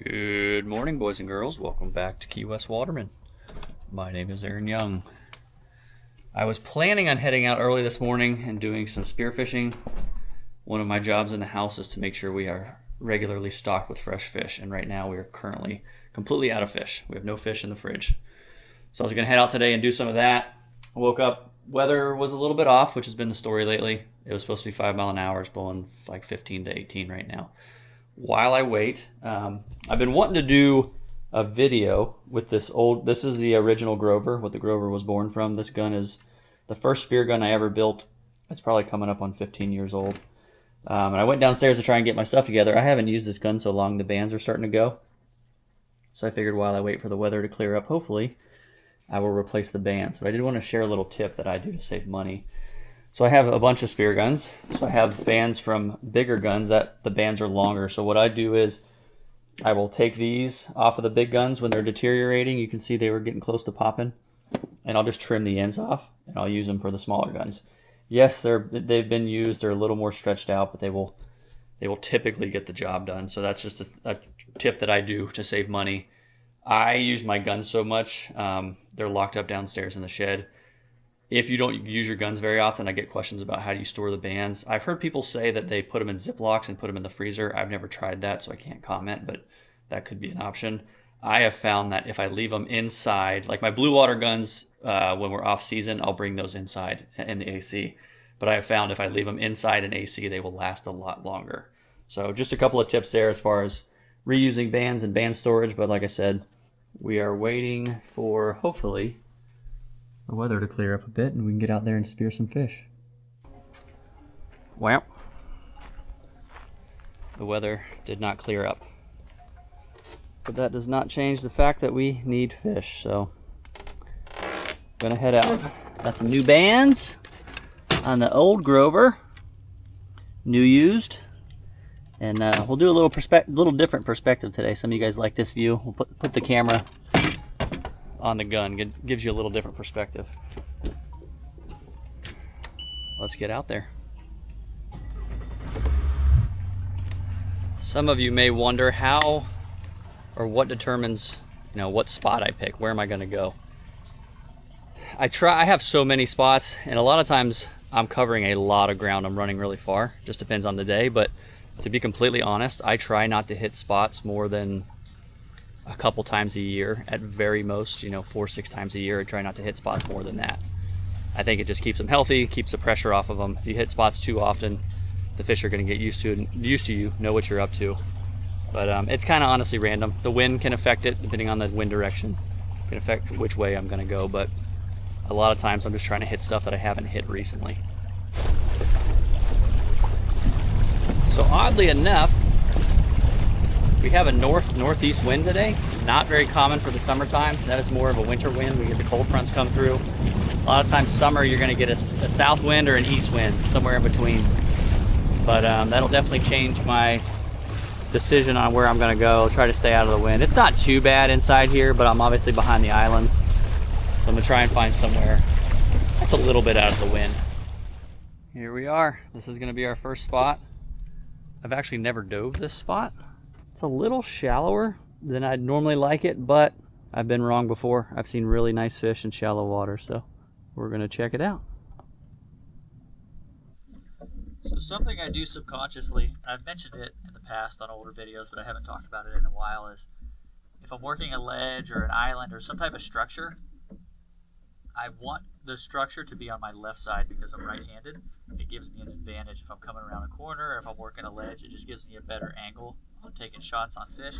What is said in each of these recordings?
Good morning, boys and girls. Welcome back to Key West Waterman. My name is Aaron Young. I was planning on heading out early this morning and doing some spearfishing. One of my jobs in the house is to make sure we are regularly stocked with fresh fish, and right now we are currently completely out of fish. We have no fish in the fridge. So I was going to head out today and do some of that. I woke up, weather was a little bit off, which has been the story lately. It was supposed to be 5 mile an hour. It's blowing like 15 to 18 right now. While I wait, I've been wanting to do a video with this is the original Grover, what the Grover was born from. This gun is the first spear gun I ever built. It's probably coming up on 15 years old. And I went downstairs to try and get my stuff together. I haven't used this gun so long, the bands are starting to go. So I figured while I wait for the weather to clear up, hopefully, I will replace the bands. But I did want to share a little tip that I do to save money. So I have a bunch of spear guns. So I have bands from bigger guns that the bands are longer. So what I do is I will take these off of the big guns when they're deteriorating. You can see they were getting close to popping. And I'll just trim the ends off and I'll use them for the smaller guns. Yes, they've been used. They're a little more stretched out, but they will typically get the job done. So that's just a tip that I do to save money. I use my guns so much. They're locked up downstairs in the shed. If you don't use your guns very often, I get questions about how do you store the bands. I've heard people say that they put them in Ziplocs and put them in the freezer. I've never tried that, so I can't comment, but that could be an option. I have found that if I leave them inside, like my blue water guns, when we're off season, I'll bring those inside in the AC. But I have found if I leave them inside an AC, they will last a lot longer. So just a couple of tips there as far as reusing bands and band storage. But like I said, we are waiting for, hopefully, the weather to clear up a bit and we can get out there and spear some fish. Well, the weather did not clear up. But that does not change the fact that we need fish, so I'm gonna head out. Got some new bands on the old Grover, new used, and we'll do a little different perspective today. Some of you guys like this view. We'll put the camera on the gun. Gives you a little different perspective. Let's get out there. Some of you may wonder how or what determines, what spot I pick. Where am I going to go? I have so many spots, and a lot of times I'm covering a lot of ground. I'm running really far. Just depends on the day, but to be completely honest, I try not to hit spots more than a couple times a year at very most, 4 or 6 times a year. I try not to hit spots more than that. I think it just keeps them healthy, keeps the pressure off of them. If you hit spots too often, the fish are going to get used to you, know what you're up to. But it's kind of honestly random. The wind can affect it, depending on the wind direction. It can affect which way I'm going to go, but a lot of times I'm just trying to hit stuff that I haven't hit recently. So oddly enough, we have a northeast wind today. Not very common for the summertime. That is more of a winter wind. We get the cold fronts come through. A lot of times summer you're going to get a south wind or an east wind, somewhere in between. But that'll definitely change my decision on where I'm going to go. I'll try to stay out of the wind. It's not too bad inside here, but I'm obviously behind the islands. So I'm going to try and find somewhere that's a little bit out of the wind. Here we are. This is going to be our first spot. I've actually never dove this spot. It's a little shallower than I'd normally like it, but I've been wrong before. I've seen really nice fish in shallow water, so we're going to check it out. So something I do subconsciously, and I've mentioned it in the past on older videos, but I haven't talked about it in a while, is if I'm working a ledge or an island or some type of structure, I want the structure to be on my left side because I'm right-handed. It gives me an advantage if I'm coming around a corner, or if I'm working a ledge, it just gives me a better angle on taking shots on fish.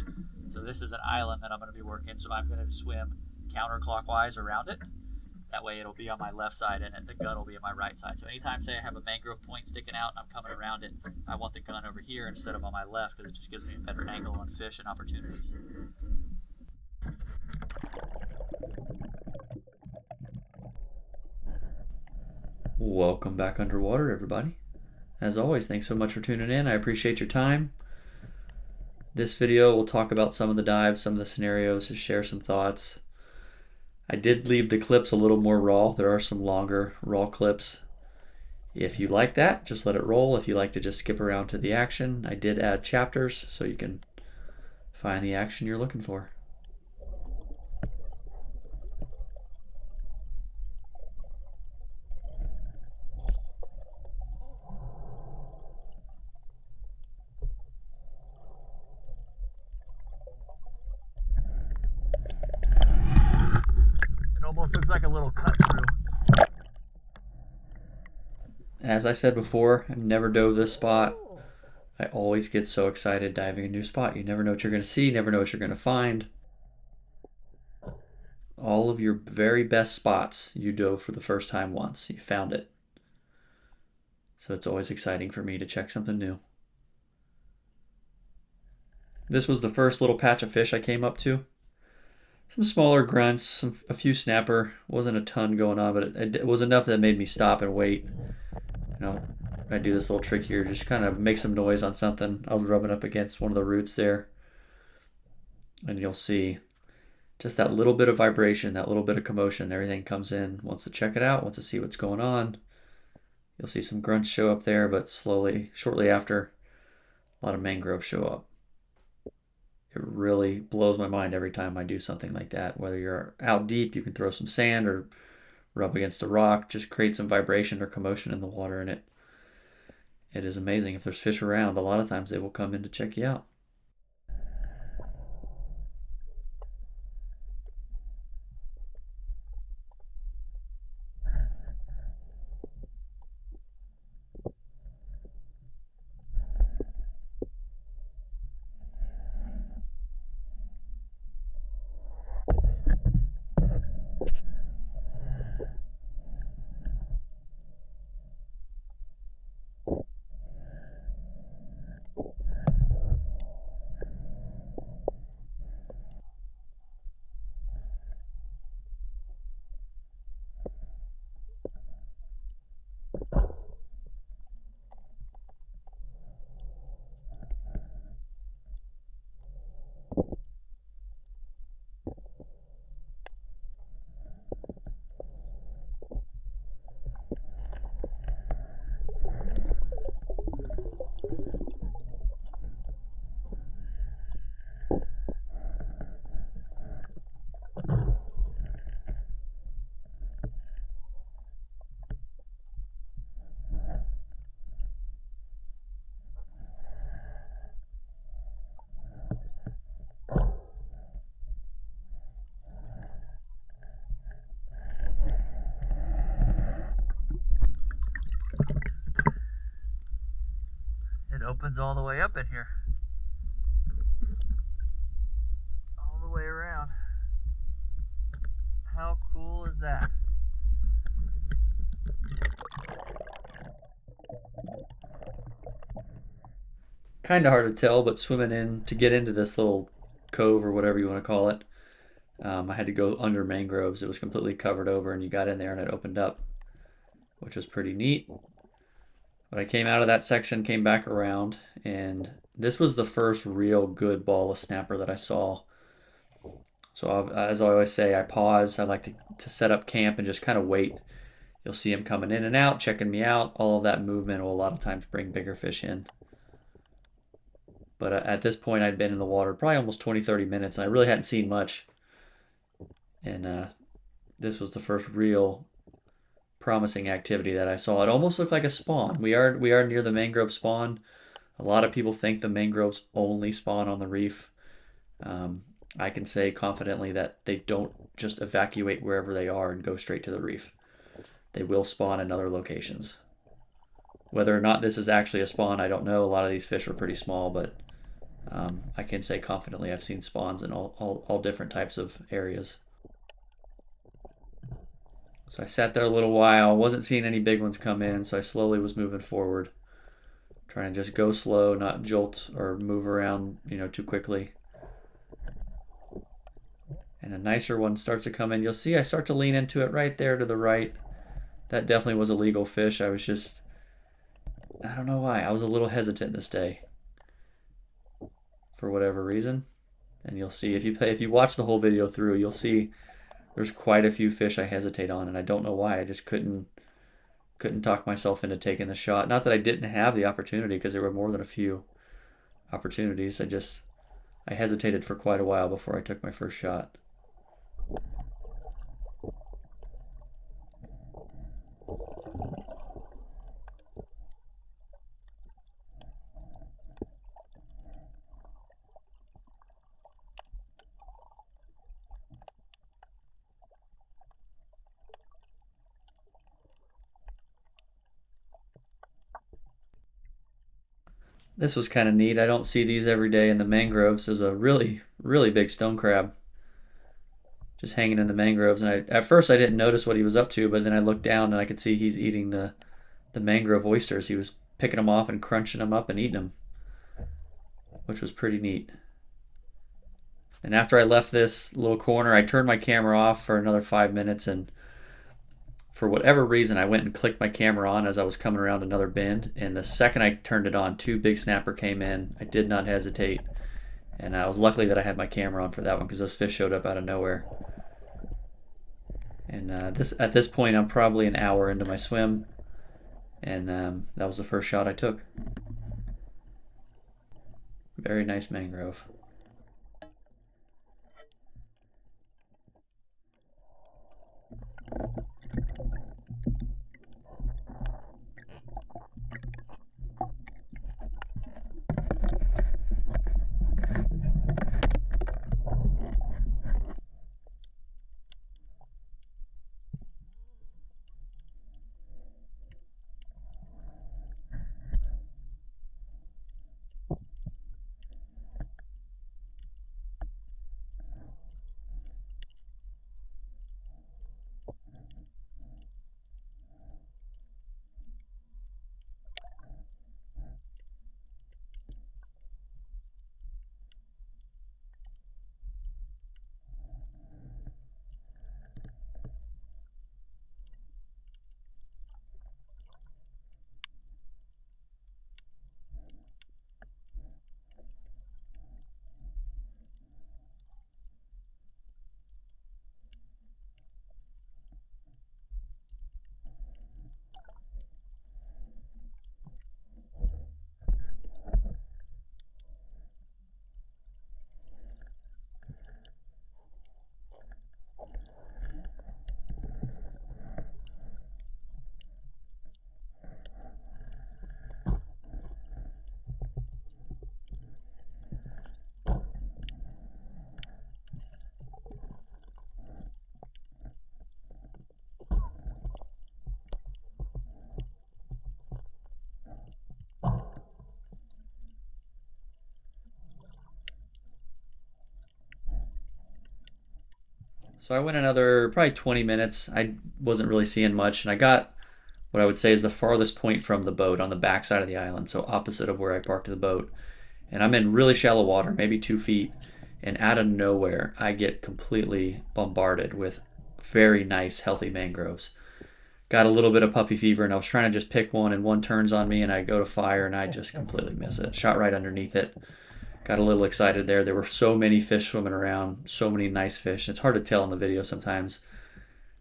So this is an island that I'm going to be working, so I'm going to swim counterclockwise around it. That way it'll be on my left side and the gun will be on my right side. So anytime, say I have a mangrove point sticking out and I'm coming around it, I want the gun over here instead of on my left because it just gives me a better angle on fish and opportunities. Welcome back underwater, everybody. As always, thanks so much for tuning in. I appreciate your time. This video will talk about some of the dives, some of the scenarios, to share some thoughts. I did leave the clips a little more raw. There are some longer raw clips. If you like that, just let it roll. If you like to just skip around to the action, I did add chapters so you can find the action you're looking for. It almost looks like a little cut through. As I said before, I've never dove this spot. I always get so excited diving a new spot. You never know what you're going to see, never know what you're going to find. All of your very best spots you dove for the first time once. You found it. So it's always exciting for me to check something new. This was the first little patch of fish I came up to. Some smaller grunts, a few snapper. Wasn't a ton going on, but it was enough that made me stop and wait. You know, I do this little trick here, just kind of make some noise on something. I was rubbing up against one of the roots there. And you'll see just that little bit of vibration, that little bit of commotion. Everything comes in, wants to check it out, wants to see what's going on. You'll see some grunts show up there, but slowly, shortly after, a lot of mangrove show up. It really blows my mind every time I do something like that. Whether you're out deep, you can throw some sand or rub against a rock, just create some vibration or commotion in the water, and it is amazing. If there's fish around, a lot of times they will come in to check you out. It opens all the way up in here. All the way around. How cool is that? Kind of hard to tell, but swimming in to get into this little cove or whatever you want to call it, I had to go under mangroves. It was completely covered over, and you got in there and it opened up, which was pretty neat. But I came out of that section, came back around, and this was the first real good ball of snapper that I saw. So as I always say, I pause. I like to set up camp and just kind of wait. You'll see them coming in and out, checking me out. All of that movement will a lot of times bring bigger fish in. But at this point, I'd been in the water probably almost 20, 30 minutes, and I really hadn't seen much. And this was the first real promising activity that I saw. It almost looked like a spawn. We are near the mangrove spawn. A lot of people think the mangroves only spawn on the reef. I can say confidently that they don't just evacuate wherever they are and go straight to the reef. They will spawn in other locations. Whether or not this is actually a spawn, I don't know. A lot of these fish are pretty small, but I can say confidently I've seen spawns in all different types of areas. So I sat there a little while, wasn't seeing any big ones come in, so I slowly was moving forward, trying to just go slow, not jolt or move around, too quickly. And a nicer one starts to come in. You'll see I start to lean into it right there to the right. That definitely was a legal fish. I don't know why. I was a little hesitant this day for whatever reason. And you'll see if you watch the whole video through, you'll see there's quite a few fish I hesitate on, and I don't know why. I just couldn't talk myself into taking the shot. Not that I didn't have the opportunity, because there were more than a few opportunities. I hesitated for quite a while before I took my first shot. This was kind of neat. I don't see these every day in the mangroves. There's a really, really big stone crab just hanging in the mangroves. And at first I didn't notice what he was up to, but then I looked down and I could see he's eating the mangrove oysters. He was picking them off and crunching them up and eating them, which was pretty neat. And after I left this little corner, I turned my camera off for another 5 minutes, and for whatever reason, I went and clicked my camera on as I was coming around another bend. And the second I turned it on, two big snapper came in. I did not hesitate. And I was lucky that I had my camera on for that one because those fish showed up out of nowhere. And at this point, I'm probably an hour into my swim. And that was the first shot I took. Very nice mangrove. So I went another probably 20 minutes. I wasn't really seeing much, and I got what I would say is the farthest point from the boat on the back side of the island, so opposite of where I parked the boat. And I'm in really shallow water, maybe 2 feet, and out of nowhere, I get completely bombarded with very nice, healthy mangroves. Got a little bit of puppy fever, and I was trying to just pick one, and one turns on me, and I go to fire, and I just completely miss it. Shot right underneath it. Got a little excited there. There were so many fish swimming around, so many nice fish. It's hard to tell in the video sometimes.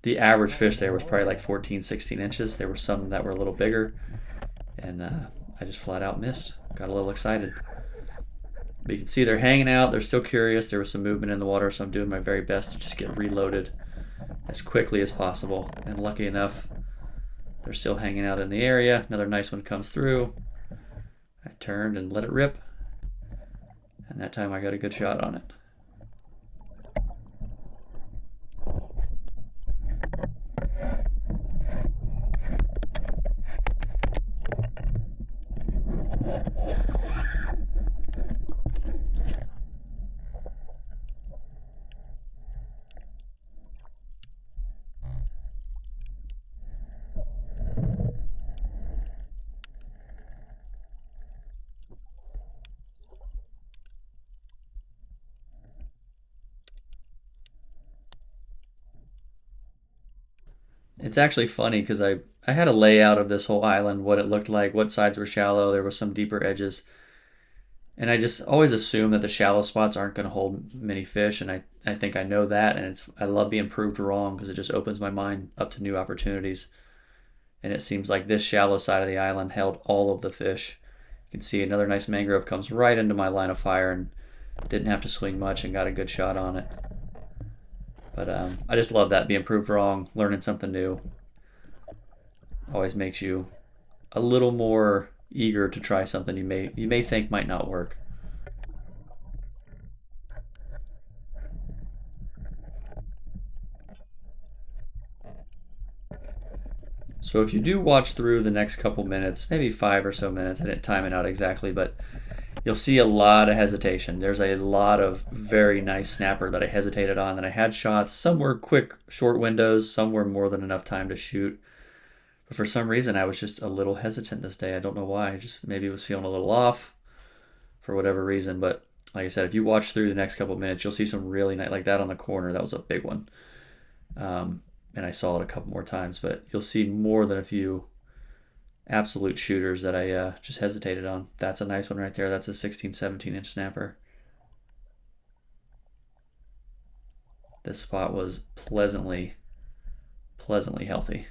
The average fish there was probably like 14, 16 inches. There were some that were a little bigger, and I just flat out missed. Got a little excited. But you can see they're hanging out. They're still curious. There was some movement in the water, so I'm doing my very best to just get reloaded as quickly as possible. And lucky enough, they're still hanging out in the area. Another nice one comes through. I turned and let it rip. And that time I got a good shot on it. It's actually funny because I had a layout of this whole island, what it looked like, what sides were shallow, there were some deeper edges. And I just always assume that the shallow spots aren't going to hold many fish, and I think I know that, and I love being proved wrong because it just opens my mind up to new opportunities. And it seems like this shallow side of the island held all of the fish. You can see another nice mangrove comes right into my line of fire, and Didn't have to swing much and got a good shot on it. But I just love that, being proved wrong, learning something new. Always makes you a little more eager to try something you may think might not work. So if you do watch through the next couple minutes, maybe 5 or so minutes, I didn't time it out exactly, but you'll see a lot of hesitation. There's a lot of very nice snapper that I hesitated on, that I had shots. Some were quick, short windows, some were more than enough time to shoot. But for some reason, I was just a little hesitant this day. I don't know why. I just maybe was feeling a little off for whatever reason. But like I said, if you watch through the next couple minutes, you'll see some really nice, like that on the corner. That was a big one. And I saw it a couple more times. But you'll see more than a few absolute shooters that I just hesitated on. That's a nice one right there. That's a 16, 17-inch snapper. This spot was pleasantly healthy.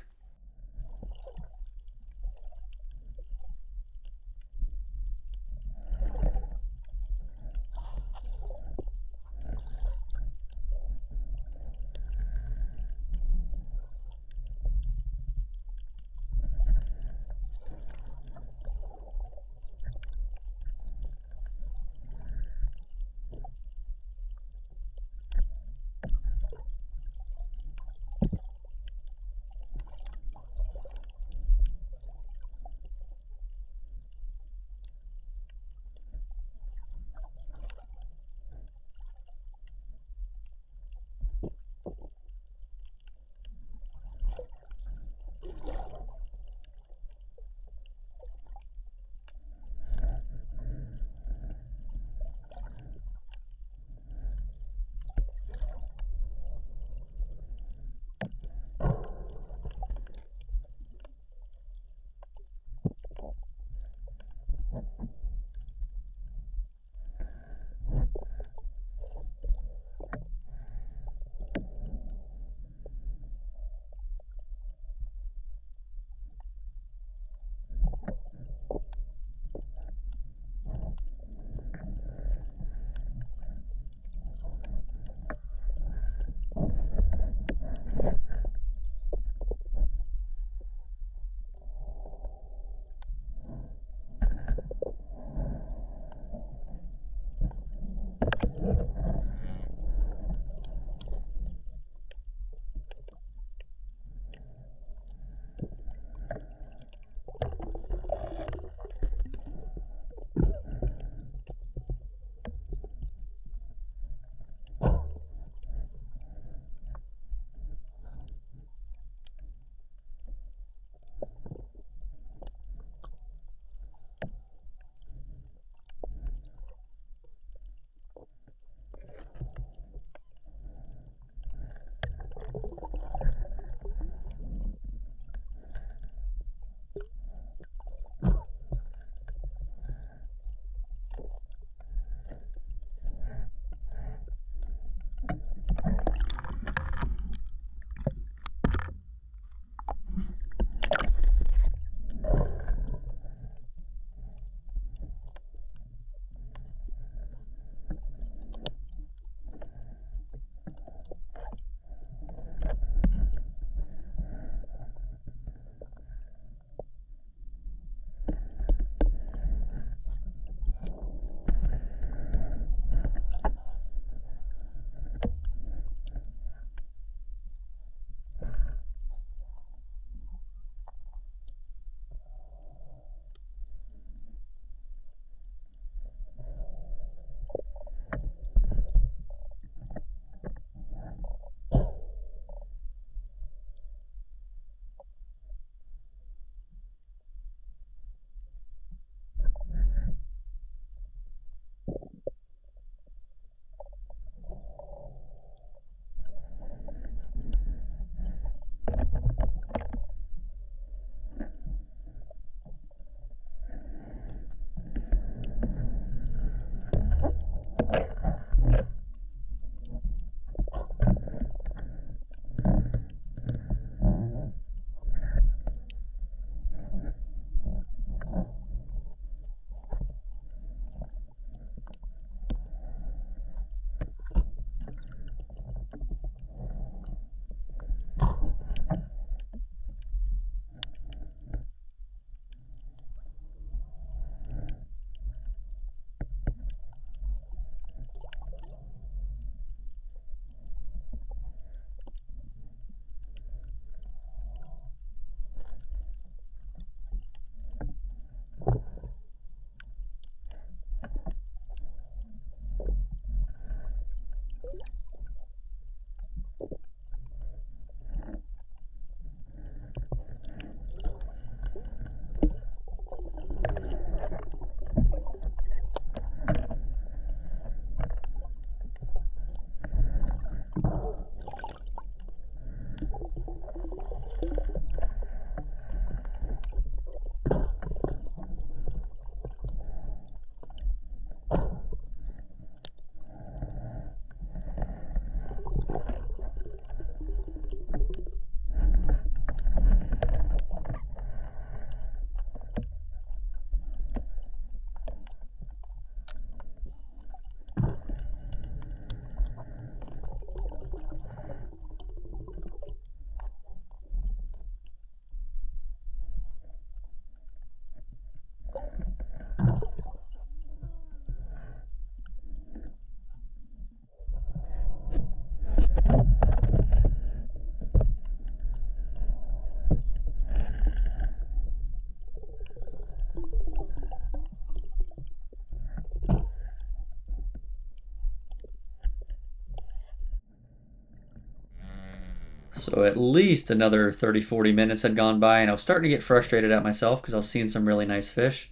So at least another 30, 40 minutes had gone by, and I was starting to get frustrated at myself because I was seeing some really nice fish.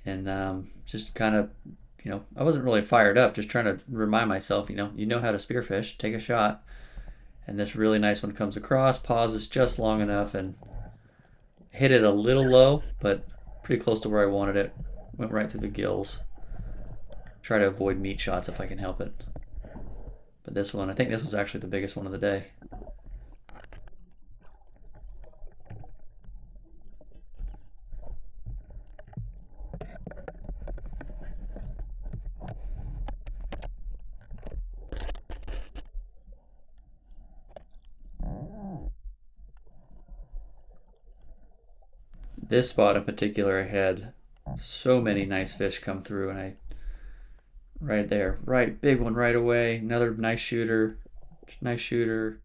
And just kind of, I wasn't really fired up, just trying to remind myself, you know how to spearfish, take a shot. And this really nice one comes across, pauses just long enough, and hit it a little low, but pretty close to where I wanted it. Went right through the gills. Try to avoid meat shots if I can help it. But this one, I think this was actually the biggest one of the day. This spot in particular, I had so many nice fish come through, and right there, right, big one right away. Another nice shooter, nice shooter.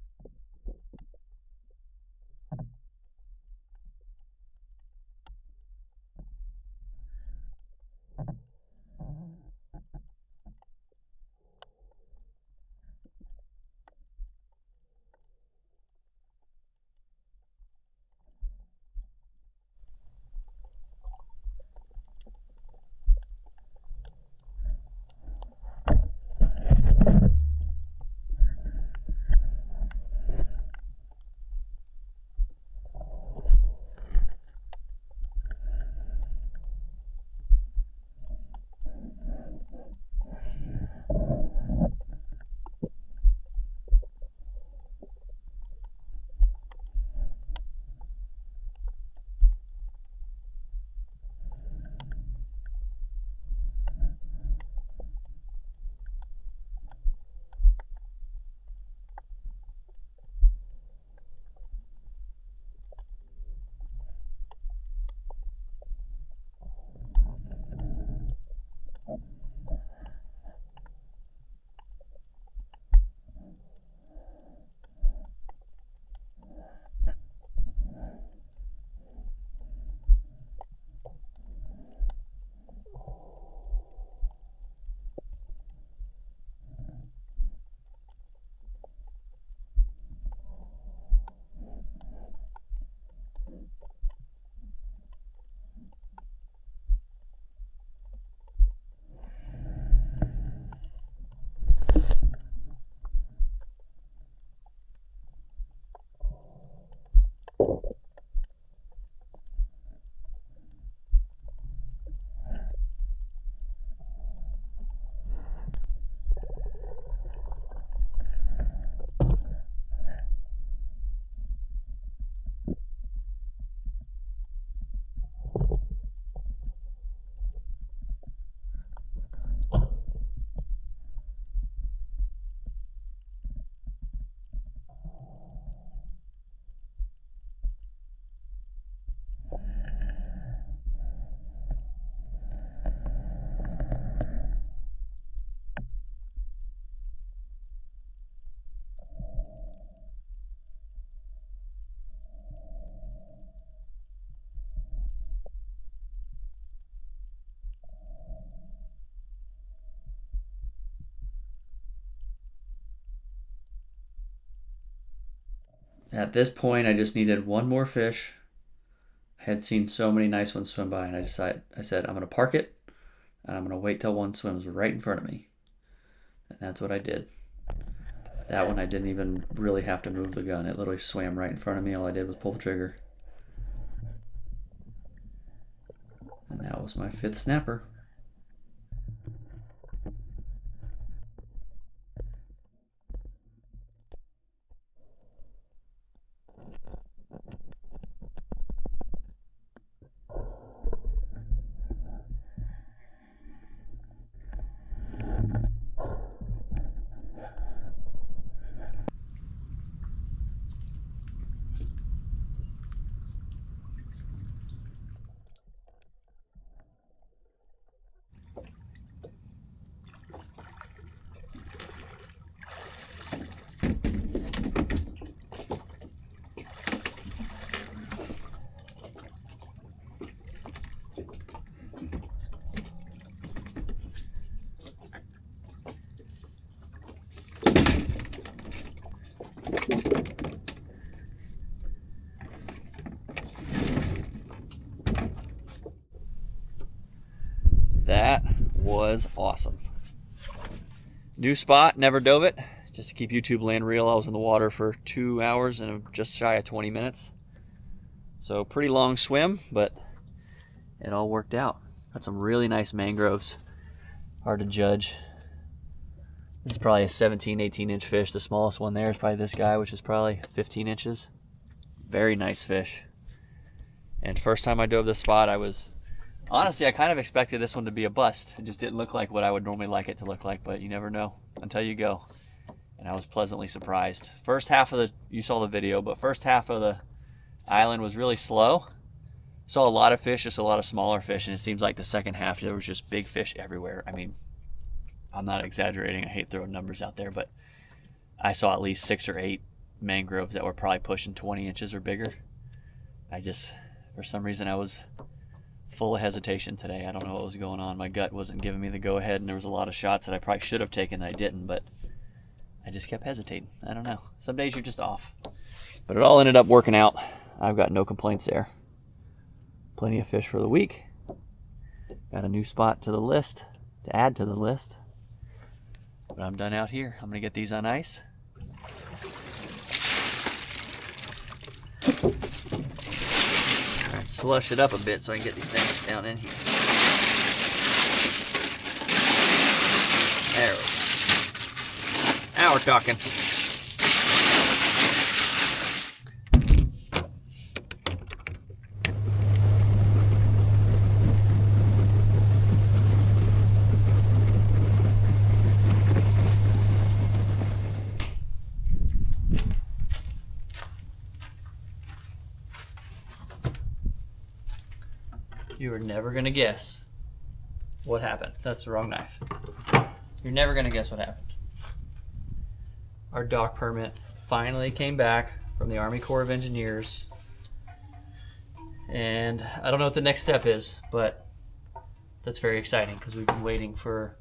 At this point, I just needed one more fish. I had seen so many nice ones swim by, and I said, I'm going to park it, and I'm going to wait till one swims right in front of me. And that's what I did. That one I didn't even really have to move the gun. It literally swam right in front of me. All I did was pull the trigger. And that was my 5th snapper. That was awesome. New spot, never dove it. Just to keep YouTube land real, I was in the water for 2 hours and just shy of 20 minutes. So pretty long swim, but it all worked out. Got some really nice mangroves. Hard to judge. This is probably a 17, 18-inch fish. The smallest one there is probably this guy, which is probably 15 inches. Very nice fish. And first time I dove this spot, honestly, I kind of expected this one to be a bust. It just didn't look like what I would normally like it to look like, but you never know until you go. And I was pleasantly surprised. You saw the video, but first half of the island was really slow. Saw a lot of fish, just a lot of smaller fish, and it seems like the second half there was just big fish everywhere. I mean, I'm not exaggerating. I hate throwing numbers out there, but I saw at least 6 or 8 mangroves that were probably pushing 20 inches or bigger. For some reason, I was full of hesitation today. I don't know what was going on. My gut wasn't giving me the go-ahead, and there was a lot of shots that I probably should have taken that I didn't, but I just kept hesitating. I don't know. Some days you're just off. But it all ended up working out. I've got no complaints there. Plenty of fish for the week. Got a new spot to the list, to add to the list. But I'm done out here. I'm going to get these on ice. Try and slush it up a bit so I can get these things down in here. There we go. Now we're talking. You are never going to guess what happened. That's the wrong knife. You're never going to guess what happened. Our dock permit finally came back from the Army Corps of Engineers. And I don't know what the next step is, but that's very exciting because we've been waiting for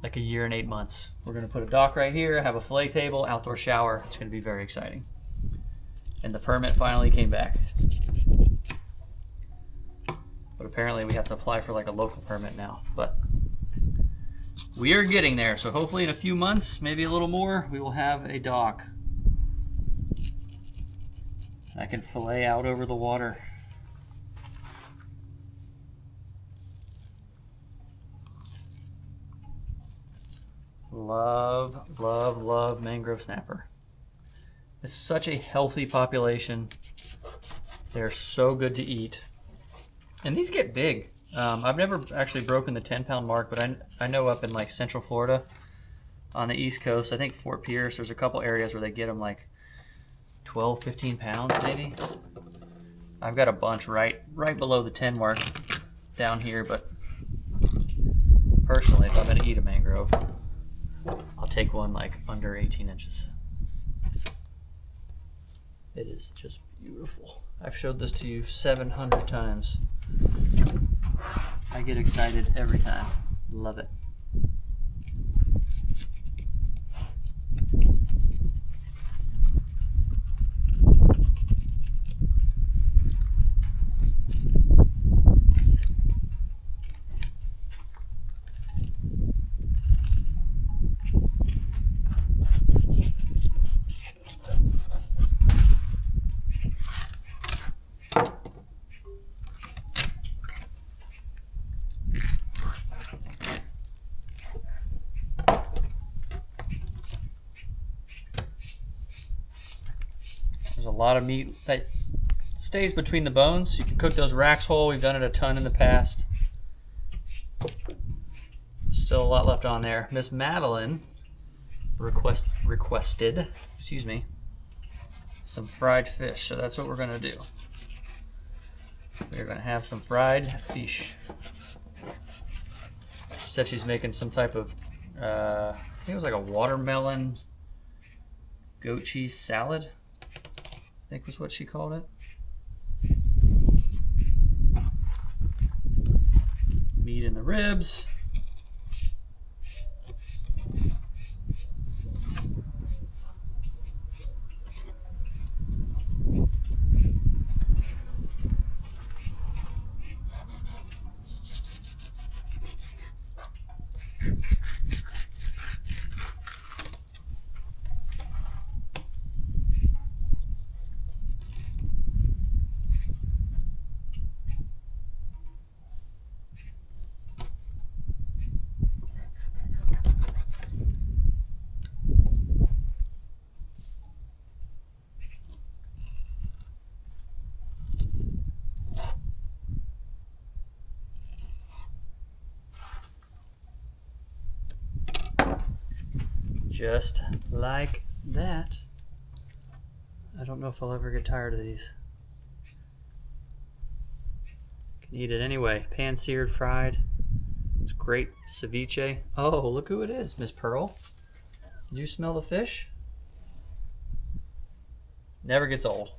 like a year and 8 months. We're going to put a dock right here, have a fillet table, outdoor shower. It's going to be very exciting. And the permit finally came back. But apparently we have to apply for like a local permit now. But we are getting there. So hopefully in a few months, maybe a little more, we will have a dock. I can fillet out over the water. Love, love, love mangrove snapper. It's such a healthy population. They're so good to eat. And these get big. I've never actually broken the 10-pound mark, but I know up in like Central Florida on the East Coast, I think Fort Pierce, there's a couple areas where they get them like 12, 15 pounds maybe. I've got a bunch right below the 10 mark down here, but personally, if I'm gonna eat a mangrove, I'll take one like under 18 inches. It is just beautiful. I've showed this to you 700 times. I get excited every time. Love it. There's a lot of meat that stays between the bones. You can cook those racks whole. We've done it a ton in the past. Still a lot left on there. Miss Madeline requested, excuse me, some fried fish. So that's what we're gonna do. We're gonna have some fried fish. She said she's making some type of, I think it was like a watermelon goat cheese salad, I think was what she called it. Meat in the ribs. Just like that. I don't know if I'll ever get tired of these. Can eat it anyway. Pan-seared, fried. It's great ceviche. Oh, look who it is, Miss Pearl. Did you smell the fish? Never gets old.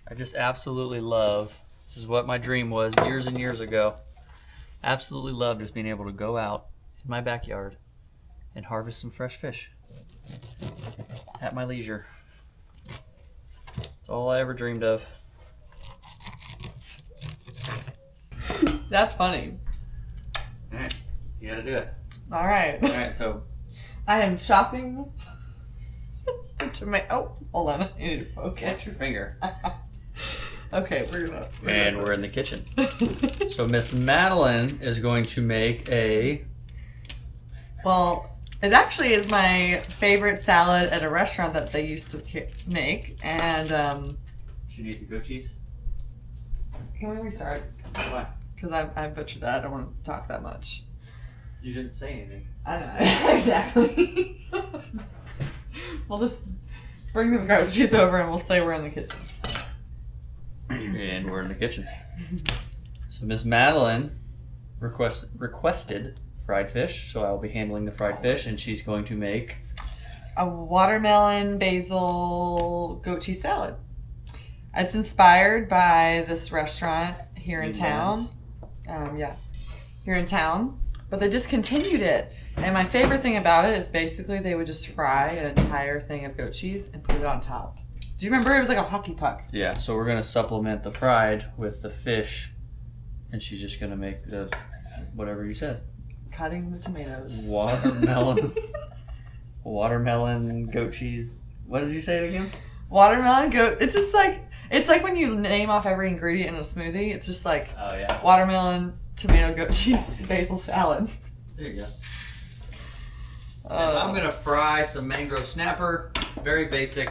I just absolutely love, this is what my dream was years and years ago. Absolutely love just being able to go out in my backyard and harvest some fresh fish at my leisure. That's all I ever dreamed of. That's funny. All right, you gotta do it. All right. All right, so I am chopping the tomato. Oh, hold on. I need to focus. catch your finger. Okay, we're in the kitchen. So Miss Madeleine is going to make a... Well, it actually is my favorite salad at a restaurant that they used to make. And Should you eat the goat cheese? can we restart? Why? Because I butchered that. I don't want to talk that much. You didn't say anything. I know. Exactly. We'll just bring the goat cheese over and we'll say we're in the kitchen. And we're in the kitchen. So Miss Madeleine requested fried fish, so I will be handling the fried fish, and she's going to make a watermelon basil goat cheese salad. It's inspired by this restaurant here in town. Here in town. But they discontinued it. And my favorite thing about it is basically they would just fry an entire thing of goat cheese and put it on top. Do you remember? It was like a hockey puck. Yeah, so we're going to supplement the fried with the fish, and she's just going to make the whatever you said. Cutting the tomatoes. Watermelon goat cheese. What did you say it again? Watermelon goat. It's just like, it's like when you name off every ingredient in a smoothie. It's just like watermelon, tomato, goat cheese, basil salad. There you go. And I'm going to fry some mangrove snapper. Very basic.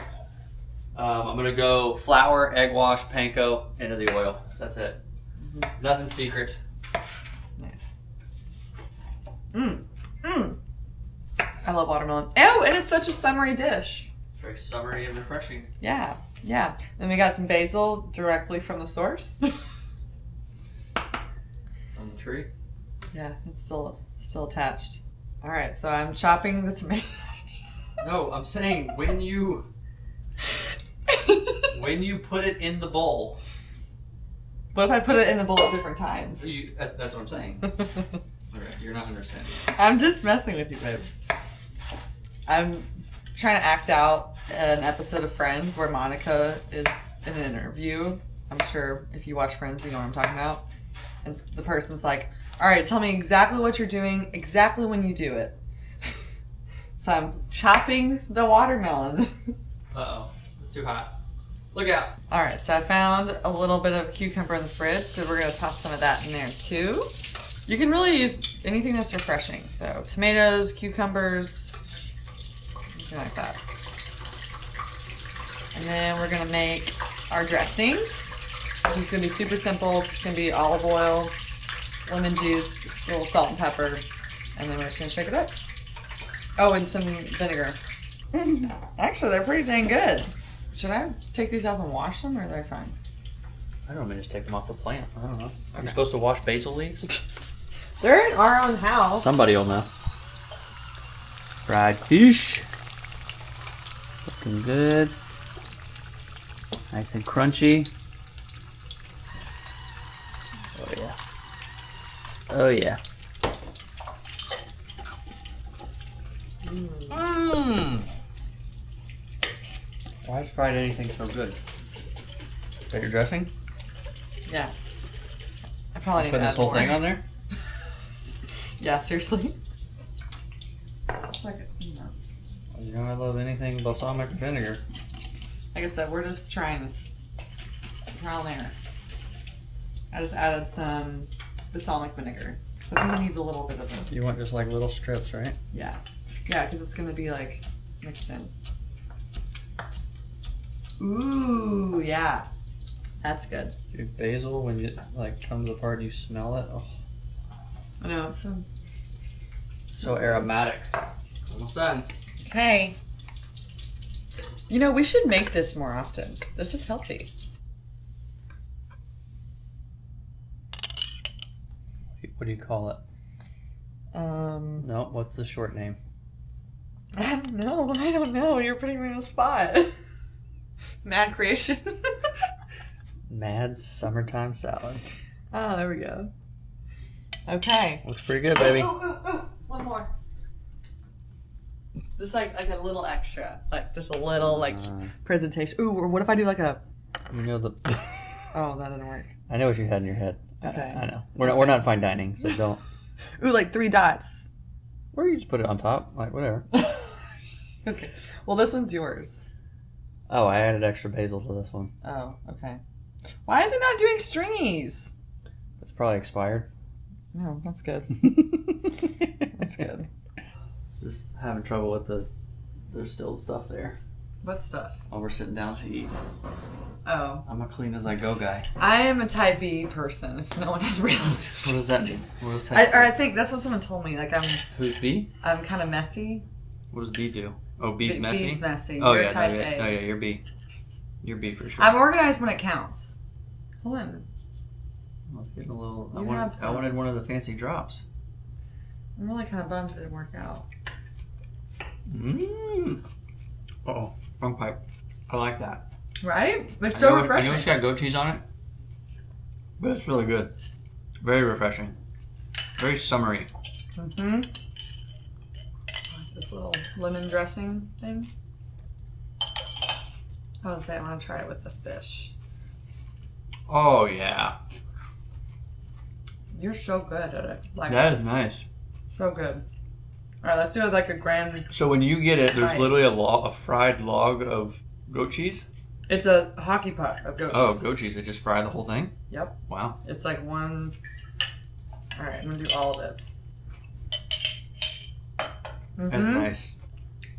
I'm going to go flour, egg wash, panko into the oil. That's it. Mm-hmm. Nothing secret. Nice. I love watermelon. Oh, and it's such a summery dish. It's very summery and refreshing. Yeah. Then we got some basil directly from the source. From the tree? Yeah, it's still attached. All right, so I'm chopping the tomato. No, I'm saying when you put it in the bowl. What if I put it in the bowl at different times? That's what I'm saying. All right, you're not understanding. I'm just messing with you, babe. I'm trying to act out an episode of Friends where Monica is in an interview. I'm sure if you watch Friends, you know what I'm talking about. And the person's like, all right, tell me exactly what you're doing, exactly when you do it. So I'm chopping the watermelon. Uh-oh, it's too hot. Look out. All right, so I found a little bit of cucumber in the fridge, so we're gonna toss some of that in there too. You can really use anything that's refreshing. So tomatoes, cucumbers, anything like that. And then we're gonna make our dressing, which is gonna be super simple. It's just gonna be olive oil, lemon juice, a little salt and pepper, and then we're just gonna shake it up. Oh, and some vinegar. Actually, they're pretty dang good. Should I take these off and wash them, or are they fine? I don't know, just take them off the plant. I don't know. Okay. You're supposed to wash basil leaves? They're in our own house. Somebody will know. Fried fish. Looking good. Nice and crunchy. Oh yeah. Oh yeah. Mmm. Why is fried anything so good? Is that your dressing? Yeah. I probably need to put add this whole more. thing on there? Yeah, seriously. It's like, you know. I love anything balsamic vinegar. Like I said, we're just trying this trial and error. I just added some balsamic vinegar. So I think it needs a little bit of it. You want just like little strips, right? Yeah. Yeah, because it's going to be like mixed in. Ooh, yeah. That's good. Dude, basil, when it like comes apart, you smell it. Oh. I know, it's so So aromatic. Almost done. Okay. You know, we should make this more often. This is healthy. What do you call it? No, what's the short name? I don't know. You're putting me on the spot. Mad creation. Mad's summertime salad. Oh, there we go. Okay. Looks pretty good, baby. Ooh. One more. Just like a little extra. Like just a little presentation. Ooh, or what if I do like a You know the. Oh, that didn't work. I know what you had in your head. Okay. I know. We're not fine dining, so don't. Ooh, like 3 dots. Or you just put it on top, like whatever. Okay. Well, this one's yours. Oh, I added extra basil to this one. Oh, okay. Why is it not doing stringies? It's probably expired. Oh, that's good. That's good. Just having trouble with there's still stuff there. What stuff? While we're sitting down to eat. Oh. I'm a clean as I go guy. I am a type B person, if no one has realized. What does that mean? What does type I think that's what someone told me. Like Who's B? I'm kind of messy. What does B do? Oh, B's messy? B's messy. Oh, You're yeah, type no, A. yeah. Oh, yeah, you're B. You're B for sure. I'm organized when it counts. Hold on. Let's get a little. You have some. I wanted one of the fancy drops. I'm really kind of bummed it didn't work out. Mmm. Oh, wrong pipe. I like that. Right? It's so refreshing. I know it's got goat cheese on it, but it's really good. Very refreshing. Very summery. Mm-hmm. This little lemon dressing thing. I would say I want to try it with the fish. Oh, yeah. You're so good at it. Like That is nice. so good. All right, let's do it like a grand. So when you get it, there's Right. literally a fried log of goat cheese? It's a hockey puck of goat cheese. Oh, goat cheese. They just fry the whole thing? Yep. Wow. It's like one. All right, I'm gonna do all of it. That's nice.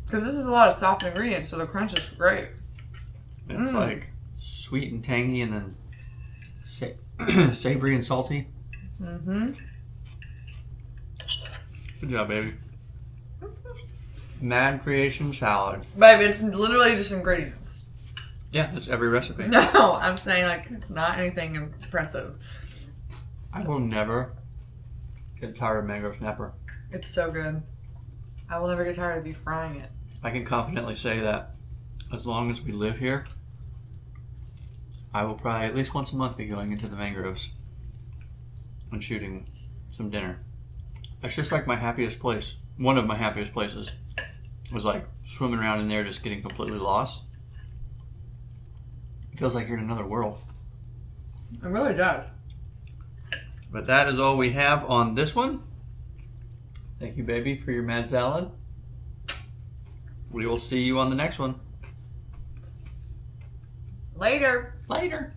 Because this is a lot of soft ingredients, so the crunch is great. It's like sweet and tangy and then savory and salty. Mm-hmm. Good job, baby. Mad creation salad. Baby, it's literally just ingredients. Yeah, that's every recipe. No, I'm saying like it's not anything impressive. I will never get tired of mangrove snapper. It's so good. I will never get tired of you frying it. I can confidently say that as long as we live here, I will probably at least once a month be going into the mangroves and shooting some dinner. It's just like my happiest place. One of my happiest places was like swimming around in there just getting completely lost. It feels like you're in another world. It really does. But that is all we have on this one. Thank you, baby, for your mad salad. We will see you on the next one. Later. Later.